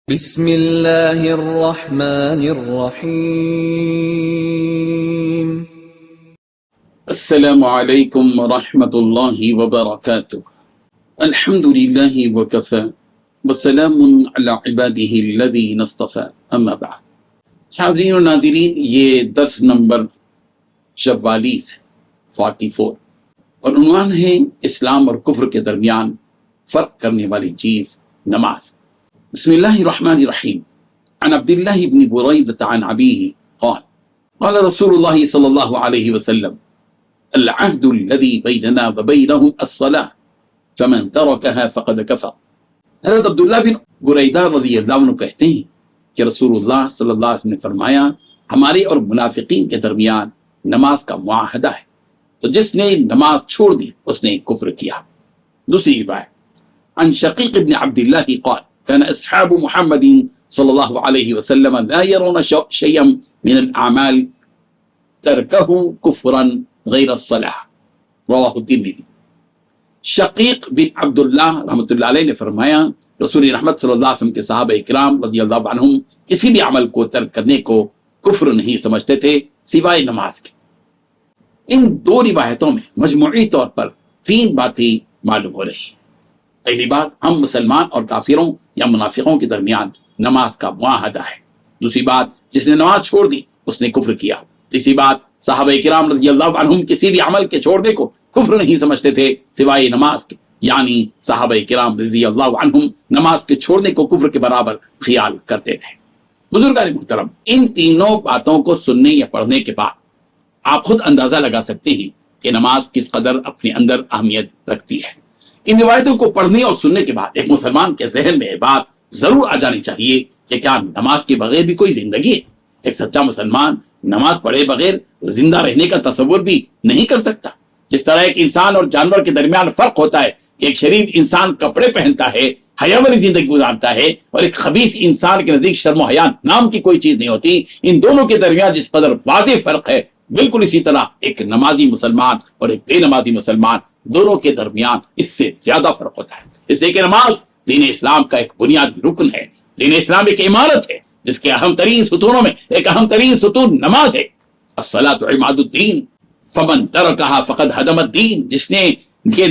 بسم اللہ الرحمن الرحیم۔ السلام علیکم ورحمۃ اللہ وبرکاتہ۔ الحمد للہ وکفی وسلام علی عبادہ الذین اصطفی، اما بعد۔ حاضرین و ناظرین، یہ درس نمبر 44 ہے، 44، اور عنوان ہے اسلام اور کفر کے درمیان فرق کرنے والی چیز نماز۔ بسم اللہ الرحمن الرحیم۔ عن عبد اللہ بن بریدۃ عن ابیہ قال قال رسول اللہ صلی اللہ علیہ وسلم العہد الذی بیننا وبینہم الصلاۃ فمن ترکها فقد کفر۔ حضرت عبداللہ بن بریدہ رضی اللہ عنہ کہتے ہیں کہ رسول اللہ صلی اللہ علیہ وسلم نے فرمایا، ہمارے اور منافقین کے درمیان نماز کا معاہدہ ہے، تو جس نے نماز چھوڑ دی اس نے کفر کیا۔ دوسری روایت عن شقیق بن عبداللہ قال كان اصحاب محمد صلی اللہ علیہ وسلم لا يرون شيئا من الاعمال تركه كفرا غیر الصلاۃ، رواہ الترمذی۔ شقیق بن عبداللہ رحمۃ اللہ علیہ نے فرمایا، رسول رحمت صلی اللہ علیہ وسلم کے صحابہ اکرام رضی اللہ عنہم کسی بھی عمل کو ترک کرنے کو کفر نہیں سمجھتے تھے سوائے نماز کے۔ ان دو روایتوں میں مجموعی طور پر 3 باتیں معلوم ہو رہی ہیں۔ پہلی بات، ہم مسلمان اور کافروں یا منافقوں کے درمیان نماز کا معاہدہ ہے۔ دوسری بات، جس نے نماز چھوڑ دی اس نے کفر کیا۔ تیسری بات، صحابہ کرام رضی اللہ عنہم کسی بھی عمل کے چھوڑنے کو کفر نہیں سمجھتے تھے سوائے نماز کے، یعنی صحابہ کرام رضی اللہ عنہم نماز کے چھوڑنے کو کفر کے برابر خیال کرتے تھے۔ بزرگان محترم، ان تینوں باتوں کو سننے یا پڑھنے کے بعد آپ خود اندازہ لگا سکتے ہیں کہ نماز کس قدر اپنے اندر اہمیت رکھتی ہے۔ ان روایتوں کو پڑھنے اور سننے کے بعد ایک مسلمان کے ذہن میں یہ بات ضرور آ جانی چاہیے کہ کیا نماز کے بغیر بھی کوئی زندگی ہے؟ ایک سچا مسلمان نماز پڑھے بغیر زندہ رہنے کا تصور بھی نہیں کر سکتا۔ جس طرح ایک انسان اور جانور کے درمیان فرق ہوتا ہے کہ ایک شریف انسان کپڑے پہنتا ہے، حیا والی زندگی گزارتا ہے، اور ایک خبیث انسان کے نزدیک شرم و حیا نام کی کوئی چیز نہیں ہوتی، ان دونوں کے درمیان جس قدر واضح فرق ہے، بالکل اسی طرح ایک نمازی مسلمان اور ایک بے نمازی مسلمان دونوں کے درمیان اس سے زیادہ فرق ہوتا ہے۔ اس لیے کہ نماز دین اسلام کا ایک بنیادی رکن ہے۔ دین اسلام ایک عمارت ہے جس کے اہم ترین ستونوں میں ایک اہم ترین ستون نماز ہے۔ الصلاۃ عماد الدین فمن ترکها فقد هدم الدین، جس نے یہ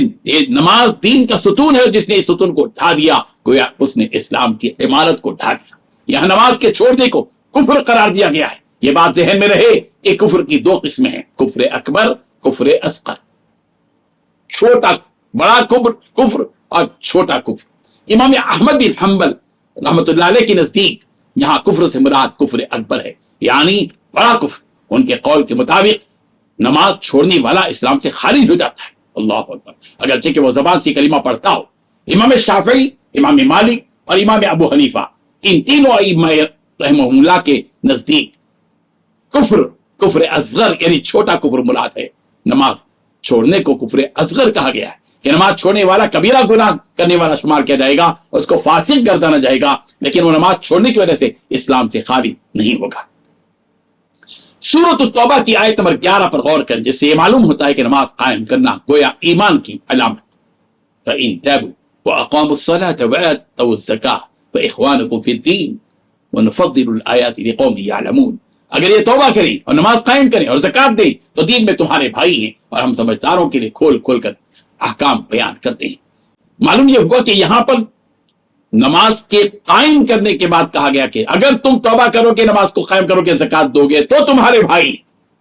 نماز دین کا ستون ہے، جس نے اس ستون کو ڈھا دیا گویا اس نے اسلام کی عمارت کو ڈھا دیا۔ یہاں نماز کے چھوڑنے کو کفر قرار دیا گیا ہے۔ یہ بات ذہن میں رہے کہ کفر کی 2 قسمیں ہیں، کفر اکبر، کفر اصغر، چھوٹا بڑا کفر اور چھوٹا کفر۔ امام احمد بن حنبل رحمۃ اللہ علیہ کے نزدیک یہاں کفر سے مراد کفر اکبر ہے، یعنی بڑا کفر۔ ان کے قول کے مطابق نماز چھوڑنے والا اسلام سے خارج ہو جاتا ہے، اللہ اکبر، اگرچہ کہ وہ زبان سے کلمہ پڑھتا ہو۔ امام شافعی، امام مالک اور امام ابو حنیفہ، ان تینوں ائمہ رحمہم اللہ کے نزدیک کفر اصغر یعنی چھوٹا کفر مراد ہے۔ نماز چھوڑنے کو کفر اصغر کہا گیا ہے کہ نماز چھوڑنے والا کبیرہ گناہ کرنے والا شمار کیا جائے گا، اس کو فاسق گردانا جائے گا، لیکن وہ نماز چھوڑنے کی وجہ سے اسلام سے خارج نہیں ہوگا۔ سورۃ التوبہ کی آیت نمبر 11 پر غور کریں، جس سے یہ معلوم ہوتا ہے کہ نماز قائم کرنا گویا ایمان کی علامت۔ فَإِن تَابُوا وَأَقَامُوا الصَّلَاةَ وَآتَوُا الزَّكَاةَ فَإِخْوَانُكُمْ فِي الدِّينِ وَنُفَضِّلُ الْآيَاتِ لِقَوْمٍ يَعْلَمُونَ، اگر یہ توبہ کریں اور نماز قائم کریں اور زکوٰۃ دیں تو دین میں تمہارے بھائی ہیں، اور ہم سمجھداروں کے لیے کھول کھول کر احکام بیان کرتے ہیں۔ معلوم یہ ہوا کہ یہاں پر نماز کے قائم کرنے کے بعد کہا گیا کہ اگر تم توبہ کرو گے، نماز کو قائم کرو گے، زکوٰۃ دو گے تو تمہارے بھائی۔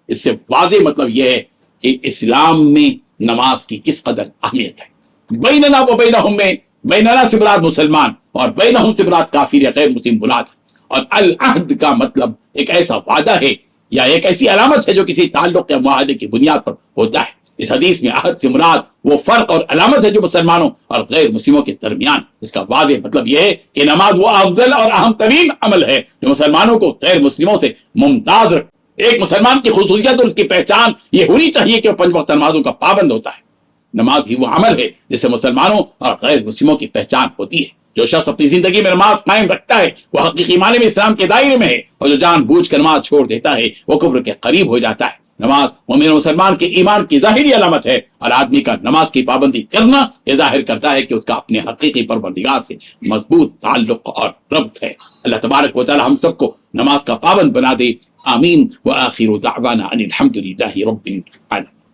اس سے واضح مطلب یہ ہے کہ اسلام میں نماز کی کس قدر اہمیت ہے۔ بیننا و بینہم میں بیننا سے مراد مسلمان اور بینہم سے مراد کافر یا غیر مسلم مراد ہے، اور العہد کا مطلب ایک ایسا وعدہ ہے یا ایک ایسی علامت ہے جو کسی تعلق یا معاہدے کی بنیاد پر ہوتا ہے۔ اس حدیث میں عہد سے مراد وہ فرق اور علامت ہے جو مسلمانوں اور غیر مسلموں کے درمیان۔ اس کا واضح مطلب یہ ہے کہ نماز وہ افضل اور اہم ترین عمل ہے جو مسلمانوں کو غیر مسلموں سے ممتاز رکھے۔ ایک مسلمان کی خصوصیت اور اس کی پہچان یہ ہونی چاہیے کہ وہ 5 وقت نمازوں کا پابند ہوتا ہے۔ نماز ہی وہ عمل ہے جس سے مسلمانوں اور غیر مسلموں کی پہچان ہوتی ہے۔ جو شخص اپنی زندگی میں نماز قائم رکھتا ہے وہ حقیقی معنی میں اسلام کے دائرے میں ہے، اور جو جان بوجھ کر نماز چھوڑ دیتا ہے وہ کفر کے قریب ہو جاتا ہے۔ نماز مومن مسلمان کے ایمان کی ظاہری علامت ہے، اور آدمی کا نماز کی پابندی کرنا یہ ظاہر کرتا ہے کہ اس کا اپنے حقیقی پروردگار سے مضبوط تعلق اور ربط ہے۔ اللہ تبارک و تعالی ہم سب کو نماز کا پابند بنا دے، آمین۔ وآخر دعوانا ان الحمد للہ رب العالمین۔